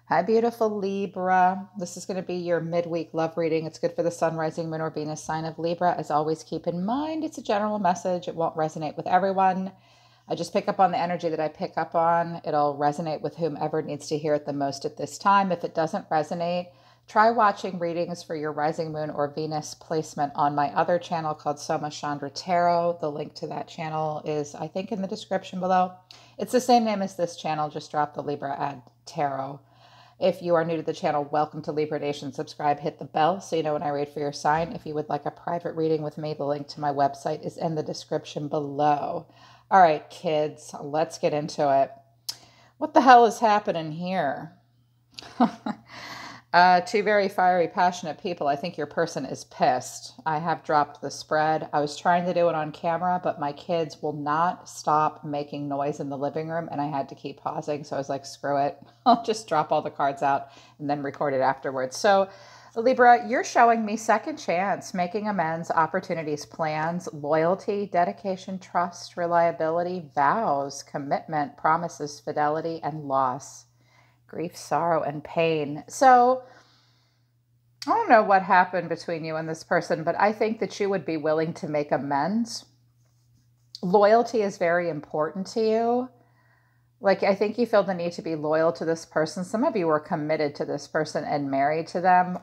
Hi, beautiful Libra. This is going to be your midweek love reading. It's good for the sun, rising, moon, or Venus sign of Libra. As always, keep in mind it's a general message. It won't resonate with everyone. I just pick up on the energy that I pick up on. It'll resonate with whomever needs to hear it the most at this time. If it doesn't resonate, try watching readings for your rising, moon, or Venus placement on my other channel called Soma Chandra Tarot. The link to that channel is, I think, in the description below. It's the same name as this channel, just drop the Libra ad tarot. If you are new to the channel, welcome to Libra Nation. Subscribe, hit the bell so you know when I read for your sign. If you would like a private reading with me, the link to my website is in the description below. All right, kids, let's get into it. What the hell is happening here? Two very fiery, passionate people. I think your person is pissed. I have dropped the spread. I was trying to do it on camera, but my kids will not stop making noise in the living room, and I had to keep pausing. So I was like, screw it. I'll just drop all the cards out and then record it afterwards. So Libra, you're showing me second chance, making amends, opportunities, plans, loyalty, dedication, trust, reliability, vows, commitment, promises, fidelity, and loss. Grief, sorrow, and pain. So I don't know what happened between you and this person, but I think that you would be willing to make amends. Loyalty is very important to you. Like, I think you feel the need to be loyal to this person. Some of you were committed to this person and married to them,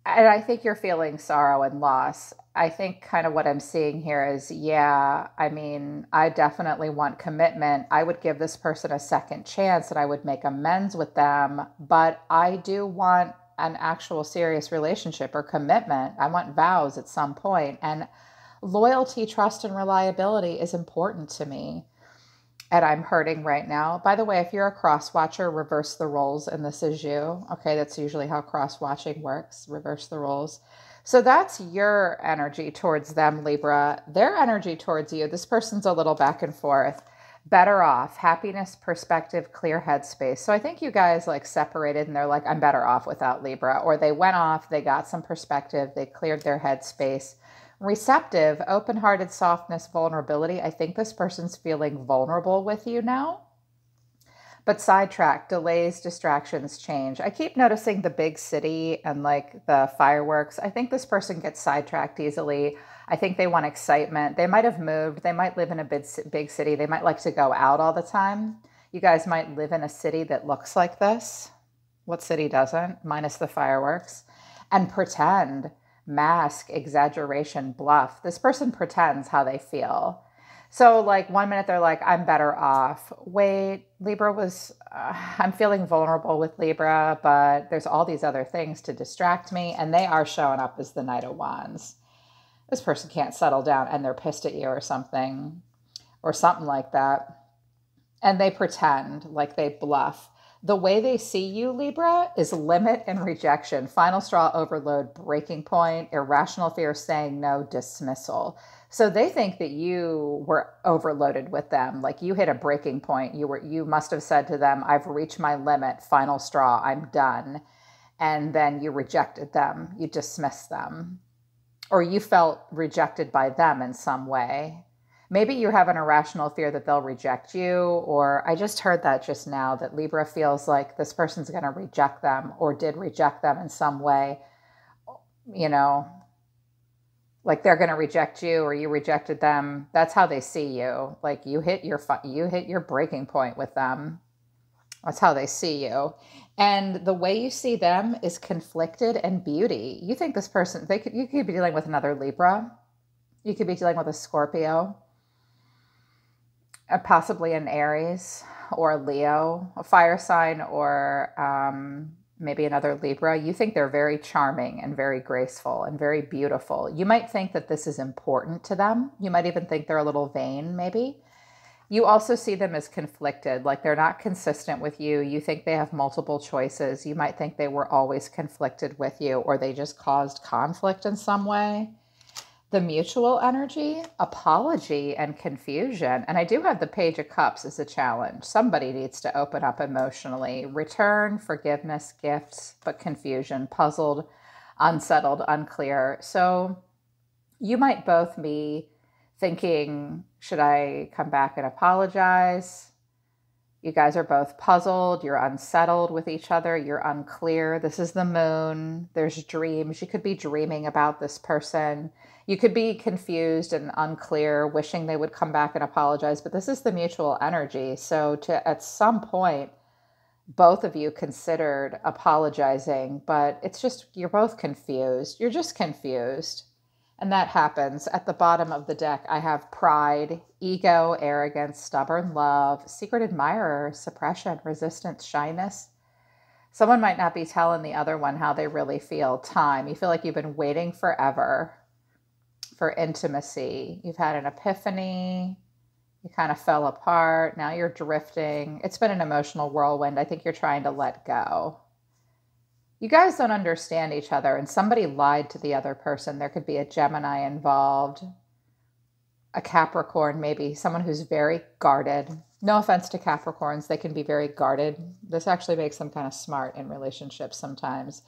and I think you're feeling sorrow and loss. I think kind of what I'm seeing here is, yeah, I mean, I definitely want commitment. I would give this person a second chance and I would make amends with them, but I do want an actual serious relationship or commitment. I want vows at some point. And loyalty, trust, and reliability is important to me. And I'm hurting right now. By the way, if you're a cross watcher, reverse the roles, and this is you. Okay, that's usually how cross watching works. Reverse the roles. So that's your energy towards them, Libra. Their energy towards you, this person's a little back and forth. Better off, happiness, perspective, clear headspace. So I think you guys like separated and they're like, I'm better off without Libra. Or they went off, they got some perspective, they cleared their headspace. Receptive, open-hearted, softness, vulnerability. I think this person's feeling vulnerable with you now. But sidetrack, delays, distractions, change. I keep noticing the big city and like the fireworks. I think this person gets sidetracked easily. I think they want excitement. They might have moved. They might live in a big city. They might like to go out all the time. You guys might live in a city that looks like this. What city doesn't? Minus the fireworks. And pretend. Mask, exaggeration, bluff. This person pretends how they feel. So like 1 minute they're like, I'm better off. Wait, I'm feeling vulnerable with Libra, but there's all these other things to distract me. And they are showing up as the Knight of Wands. This person can't settle down and they're pissed at you or something like that. And they pretend, like they bluff. The way they see you, Libra, is limit and rejection. Final straw, overload, breaking point, irrational fear, saying no, dismissal. So they think that you were overloaded with them. Like you hit a breaking point. You must have said to them, I've reached my limit, final straw, I'm done. And then you rejected them. You dismissed them. Or you felt rejected by them in some way. Maybe you have an irrational fear that they'll reject you, or I just heard that just now, that Libra feels like this person's going to reject them or did reject them in some way, you know, like they're going to reject you or you rejected them. That's how they see you. Like you hit your breaking point with them. That's how they see you. And the way you see them is conflicted and beauty. You think this person, you could be dealing with another Libra. You could be dealing with a Scorpio. Possibly an Aries or a Leo, a fire sign, or maybe another Libra. You think they're very charming and very graceful and very beautiful. You might think that this is important to them. You might even think they're a little vain, maybe. You also see them as conflicted, like they're not consistent with you. You think they have multiple choices. You might think they were always conflicted with you, or they just caused conflict in some way. The mutual energy, apology, and confusion. And I do have the Page of Cups as a challenge. Somebody needs to open up emotionally. Return, forgiveness, gifts, but confusion, puzzled, unsettled, unclear. So you might both be thinking, should I come back and apologize? You guys are both puzzled. You're unsettled with each other. You're unclear. This is the moon. There's dreams. You could be dreaming about this person. You could be confused and unclear, wishing they would come back and apologize. But this is the mutual energy. So to at some point, both of you considered apologizing, but it's just you're both confused. You're just confused. And that happens. At the bottom of the deck, I have pride, ego, arrogance, stubborn love, secret admirer, suppression, resistance, shyness. Someone might not be telling the other one how they really feel. Time. You feel like you've been waiting forever for intimacy. You've had an epiphany. You kind of fell apart. Now you're drifting. It's been an emotional whirlwind. I think you're trying to let go. You guys don't understand each other, and somebody lied to the other person. There could be a Gemini involved, a Capricorn, maybe someone who's very guarded. No offense to Capricorns, they can be very guarded. This actually makes them kind of smart in relationships sometimes.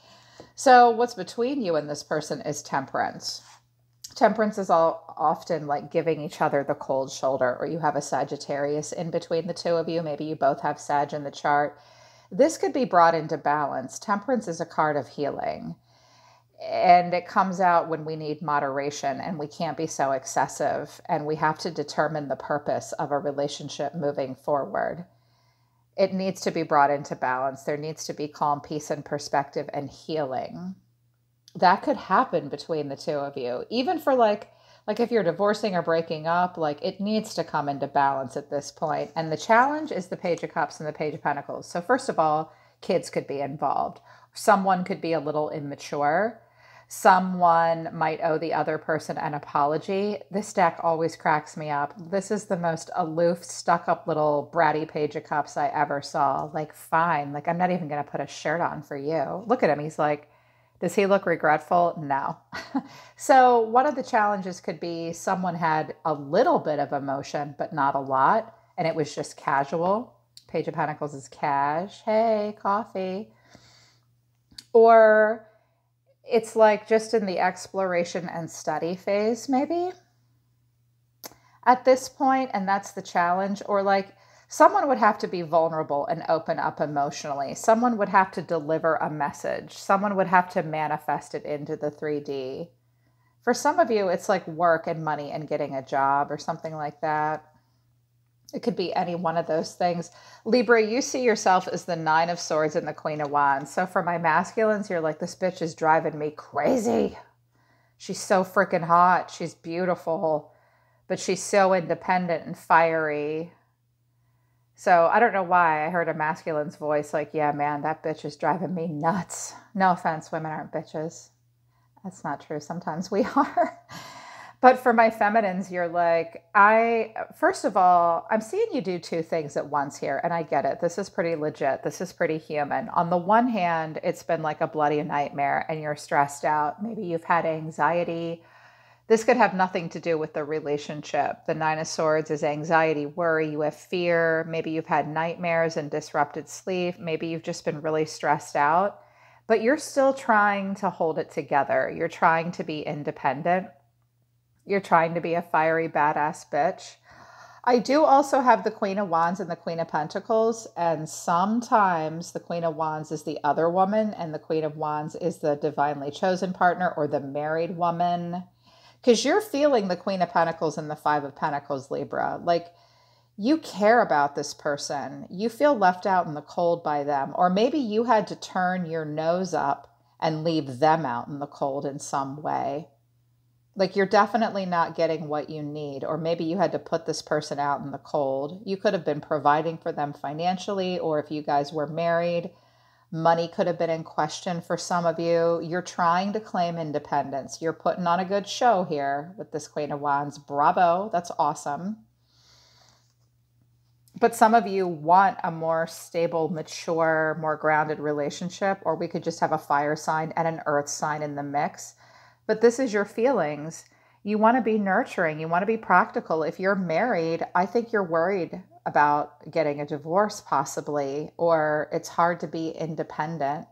So what's between you and this person is temperance. Temperance is all often like giving each other the cold shoulder, or you have a Sagittarius in between the two of you. Maybe you both have Sag in the chart. This could be brought into balance. Temperance is a card of healing, and it comes out when we need moderation and we can't be so excessive, and we have to determine the purpose of a relationship moving forward. It needs to be brought into balance. There needs to be calm, peace, and perspective and healing. That could happen between the two of you, even for like if you're divorcing or breaking up, like it needs to come into balance at this point. And the challenge is the Page of Cups and the Page of Pentacles. So first of all, kids could be involved. Someone could be a little immature. Someone might owe the other person an apology. This deck always cracks me up. This is the most aloof, stuck up little bratty Page of Cups I ever saw. Like, fine. Like, I'm not even going to put a shirt on for you. Look at him. He's like, does he look regretful? No. So one of the challenges could be someone had a little bit of emotion, but not a lot. And it was just casual. Page of Pentacles is cash. Hey, coffee. Or it's like just in the exploration and study phase, maybe at this point, and that's the challenge. Or like someone would have to be vulnerable and open up emotionally. Someone would have to deliver a message. Someone would have to manifest it into the 3D. For some of you, it's like work and money and getting a job or something like that. It could be any one of those things. Libra, you see yourself as the Nine of Swords and the Queen of Wands. So for my masculines, you're like, this bitch is driving me crazy. She's so freaking hot. She's beautiful, but she's so independent and fiery. So I don't know why I heard a masculine's voice like, yeah, man, that bitch is driving me nuts. No offense, women aren't bitches. That's not true. Sometimes we are. But for my feminines, you're like, first of all, I'm seeing you do two things at once here. And I get it. This is pretty legit. This is pretty human. On the one hand, it's been like a bloody nightmare and you're stressed out. Maybe you've had anxiety. This could have nothing to do with the relationship. The Nine of Swords is anxiety, worry, you have fear. Maybe you've had nightmares and disrupted sleep. Maybe you've just been really stressed out, but you're still trying to hold it together. You're trying to be independent. You're trying to be a fiery, badass bitch. I do also have the Queen of Wands and the Queen of Pentacles, and sometimes the Queen of Wands is the other woman and the Queen of Wands is the divinely chosen partner or the married woman. Because you're feeling the Queen of Pentacles and the Five of Pentacles, Libra. Like, you care about this person. You feel left out in the cold by them. Or maybe you had to turn your nose up and leave them out in the cold in some way. Like, you're definitely not getting what you need. Or maybe you had to put this person out in the cold. You could have been providing for them financially, or if you guys were married, money could have been in question for some of you. You're trying to claim independence. You're putting on a good show here with this Queen of Wands. Bravo. That's awesome. But some of you want a more stable, mature, more grounded relationship, or we could just have a fire sign and an earth sign in the mix. But this is your feelings. You want to be nurturing. You want to be practical. If you're married, I think you're worried about getting a divorce possibly, or it's hard to be independent.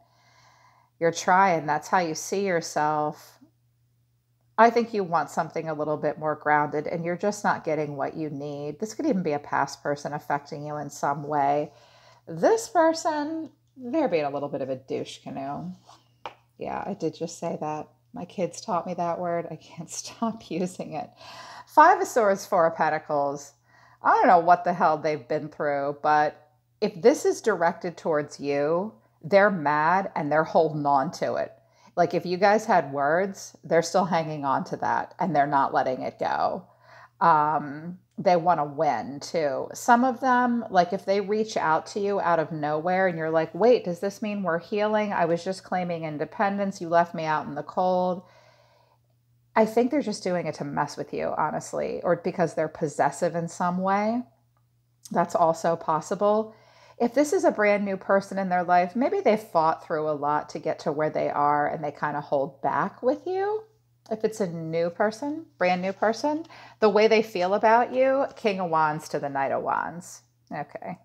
You're trying. That's how you see yourself. I think you want something a little bit more grounded and you're just not getting what you need. This could even be a past person affecting you in some way. This person, they're being a little bit of a douche canoe. Yeah, I did just say that. My kids taught me that word. I can't stop using it. Five of Swords, Four of Pentacles. I don't know what the hell they've been through, but if this is directed towards you, they're mad and they're holding on to it. Like if you guys had words, they're still hanging on to that and they're not letting it go. They want to win too. Some of them, like if they reach out to you out of nowhere and you're like, wait, does this mean we're healing? I was just claiming independence. You left me out in the cold. I think they're just doing it to mess with you, honestly, or because they're possessive in some way. That's also possible. If this is a brand new person in their life, maybe they fought through a lot to get to where they are and they kind of hold back with you. If it's a new person, brand new person, the way they feel about you, King of Wands to the Knight of Wands. Okay.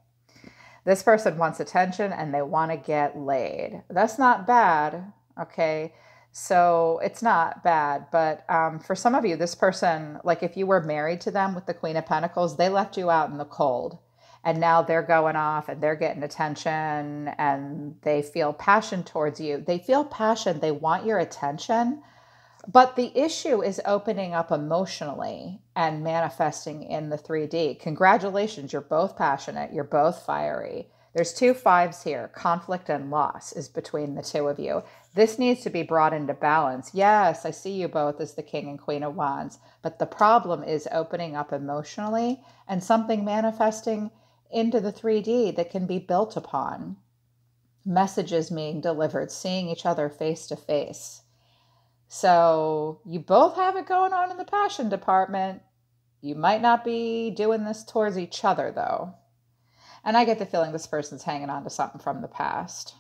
This person wants attention and they want to get laid. That's not bad. Okay. So it's not bad. But for some of you, this person, like if you were married to them with the Queen of Pentacles, they left you out in the cold. And now they're going off and they're getting attention and they feel passion towards you. They feel passion. They want your attention. But the issue is opening up emotionally and manifesting in the 3D. Congratulations, you're both passionate. You're both fiery. There's two fives here. Conflict and loss is between the two of you. This needs to be brought into balance. Yes, I see you both as the King and Queen of Wands. But the problem is opening up emotionally and something manifesting into the 3D that can be built upon. Messages being delivered, seeing each other face to face. So you both have it going on in the passion department. You might not be doing this towards each other, though. And I get the feeling this person's hanging on to something from the past.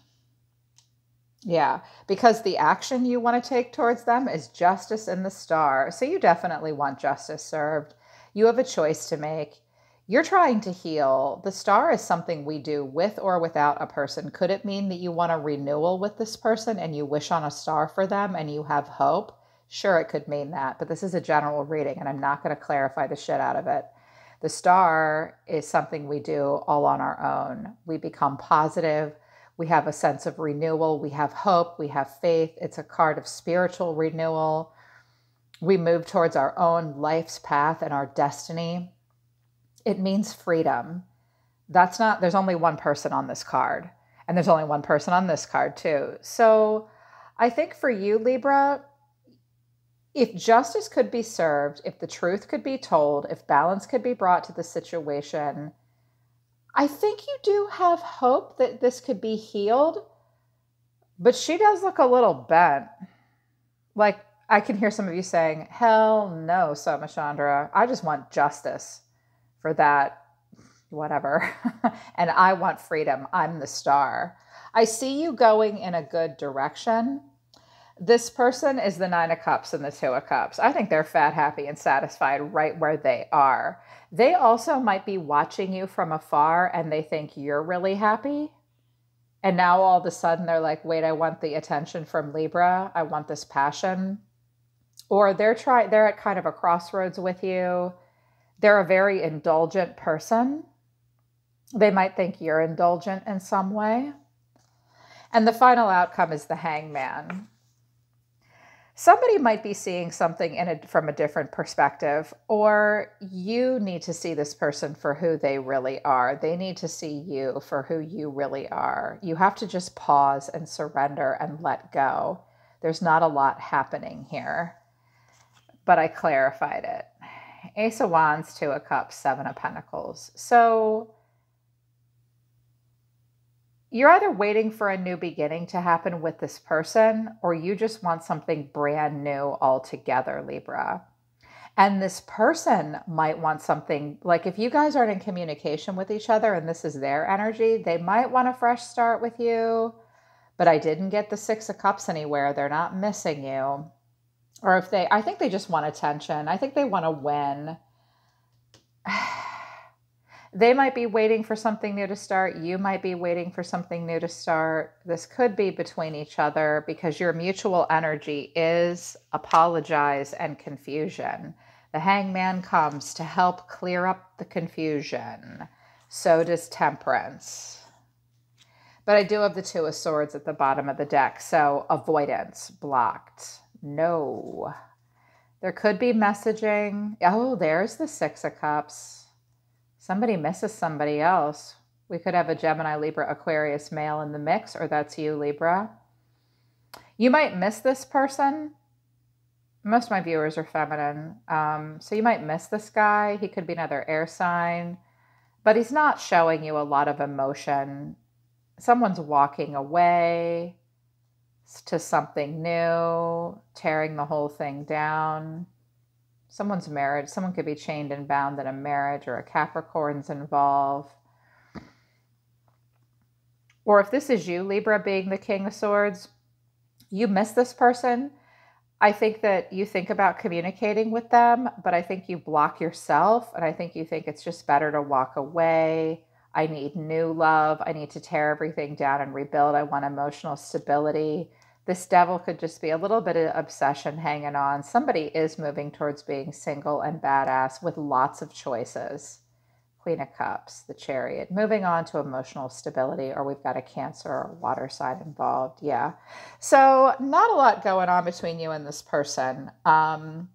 Yeah, because the action you want to take towards them is justice in the star. So you definitely want justice served. You have a choice to make. You're trying to heal. The star is something we do with or without a person. Could it mean that you want a renewal with this person and you wish on a star for them and you have hope? Sure, it could mean that, but this is a general reading and I'm not going to clarify the shit out of it. The star is something we do all on our own. We become positive. We have a sense of renewal. We have hope. We have faith. It's a card of spiritual renewal. We move towards our own life's path and our destiny. It means freedom. There's only one person on this card. And there's only one person on this card too. So I think for you, Libra, if justice could be served, if the truth could be told, if balance could be brought to the situation, I think you do have hope that this could be healed. But she does look a little bent. Like I can hear some of you saying, hell no, Soma Chandra. I just want justice for that, whatever. And I want freedom. I'm the star. I see you going in a good direction. This person is the Nine of Cups and the Two of Cups. I think they're fat, happy, and satisfied right where they are. They also might be watching you from afar and they think you're really happy. And now all of a sudden they're like, wait, I want the attention from Libra. I want this passion. Or they're at kind of a crossroads with you. They're a very indulgent person. They might think you're indulgent in some way. And the final outcome is the Hangman. Somebody might be seeing something from a different perspective, or you need to see this person for who they really are. They need to see you for who you really are. You have to just pause and surrender and let go. There's not a lot happening here, but I clarified it. Ace of Wands, Two of Cups, Seven of Pentacles. So you're either waiting for a new beginning to happen with this person, or you just want something brand new altogether, Libra. And this person might want something, like if you guys aren't in communication with each other and this is their energy, they might want a fresh start with you. But I didn't get the Six of Cups anywhere. They're not missing you. Or I think they just want attention. I think they want to win. They might be waiting for something new to start. You might be waiting for something new to start. This could be between each other because your mutual energy is apologize and confusion. The Hangman comes to help clear up the confusion. So does Temperance. But I do have the Two of Swords at the bottom of the deck. So avoidance, blocked. No. There could be messaging. Oh, there's the Six of Cups. Somebody misses somebody else. We could have a Gemini, Libra, Aquarius male in the mix, or that's you, Libra. You might miss this person. Most of my viewers are feminine. So you might miss this guy. He could be another air sign, but he's not showing you a lot of emotion. Someone's walking away to something new, tearing the whole thing down. Someone's marriage. Someone could be chained and bound in a marriage, or a Capricorn's involved. Or if this is you, Libra, being the King of Swords, you miss this person. I think that you think about communicating with them, but I think you block yourself. And I think you think it's just better to walk away. I need new love. I need to tear everything down and rebuild. I want emotional stability. This Devil could just be a little bit of obsession hanging on. Somebody is moving towards being single and badass with lots of choices. Queen of Cups, the Chariot. Moving on to emotional stability, or we've got a Cancer or water sign involved. Yeah. So not a lot going on between you and this person. Because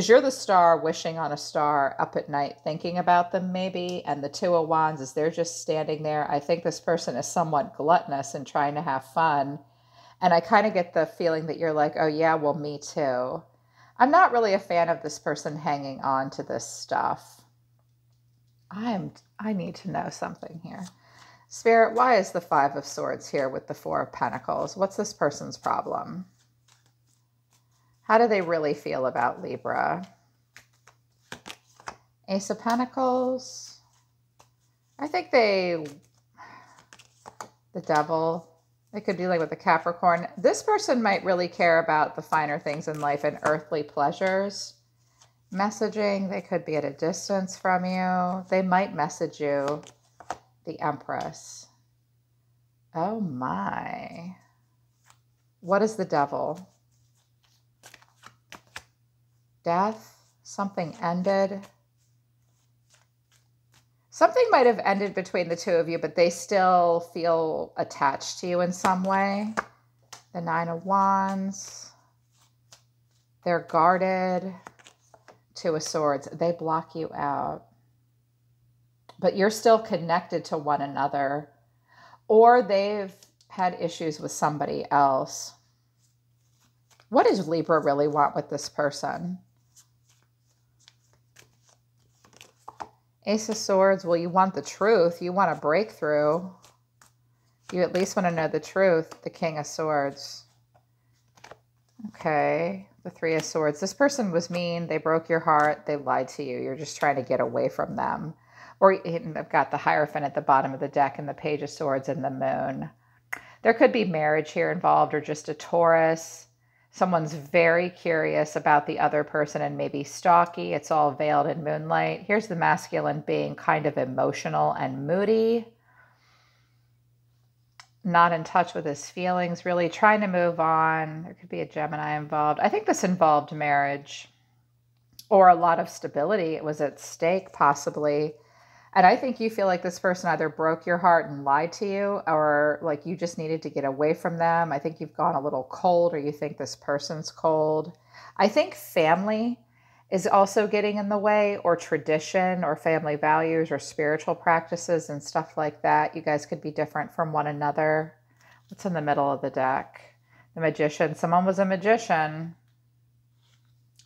you're the star wishing on a star up at night thinking about them maybe. And the Two of Wands is they're just standing there. I think this person is somewhat gluttonous and trying to have fun. And I kind of get the feeling that you're like, oh yeah, well, me too. I'm not really a fan of this person hanging on to this stuff. I need to know something here. Spirit, why is the Five of Swords here with the Four of Pentacles? What's this person's problem? How do they really feel about Libra? Ace of Pentacles. I think the Devil. It could be like with the Capricorn. This person might really care about the finer things in life and earthly pleasures. Messaging, they could be at a distance from you. They might message you. The Empress. Oh my. What is the Devil? Death. Something ended. Something might have ended between the two of you, but they still feel attached to you in some way. The Nine of Wands. They're guarded. Two of Swords. They block you out. But you're still connected to one another. Or they've had issues with somebody else. What does Libra really want with this person? Ace of Swords, well, you want the truth. You want a breakthrough. You at least want to know the truth. The King of Swords. Okay. The Three of Swords. This person was mean. They broke your heart. They lied to you. You're just trying to get away from them. Or I've got the Hierophant at the bottom of the deck and the Page of Swords and the Moon. There could be marriage here involved, or just a Taurus. Someone's very curious about the other person and maybe stalky. It's all veiled in moonlight. Here's the masculine being kind of emotional and moody. Not in touch with his feelings, really trying to move on. There could be a Gemini involved. I think this involved marriage or a lot of stability. It was at stake, possibly. And I think you feel like this person either broke your heart and lied to you, or like you just needed to get away from them. I think you've gone a little cold, or you think this person's cold. I think family is also getting in the way, or tradition, or family values, or spiritual practices and stuff like that. You guys could be different from one another. What's in the middle of the deck? The Magician. Someone was a magician.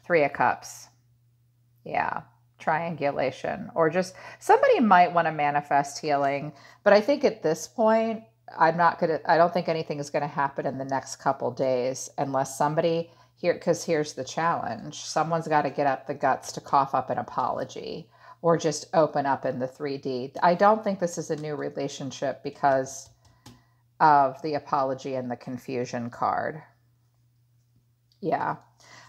Three of Cups. Yeah. Triangulation, or just somebody might want to manifest healing. But I think at this point, I don't think anything is going to happen in the next couple days unless somebody here, because here's the challenge. Someone's got to get up the guts to cough up an apology or just open up in the 3D. I don't think this is a new relationship because of the apology and the confusion card. Yeah.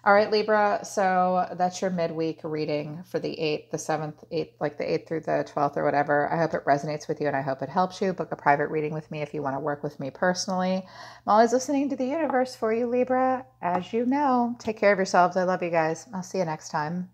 All right, Libra. So that's your midweek reading for the 8th, the 7th, 8th, like the 8th through the 12th or whatever. I hope it resonates with you and I hope it helps you. Book a private reading with me if you want to work with me personally. I'm always listening to the universe for you, Libra. As you know, take care of yourselves. I love you guys. I'll see you next time.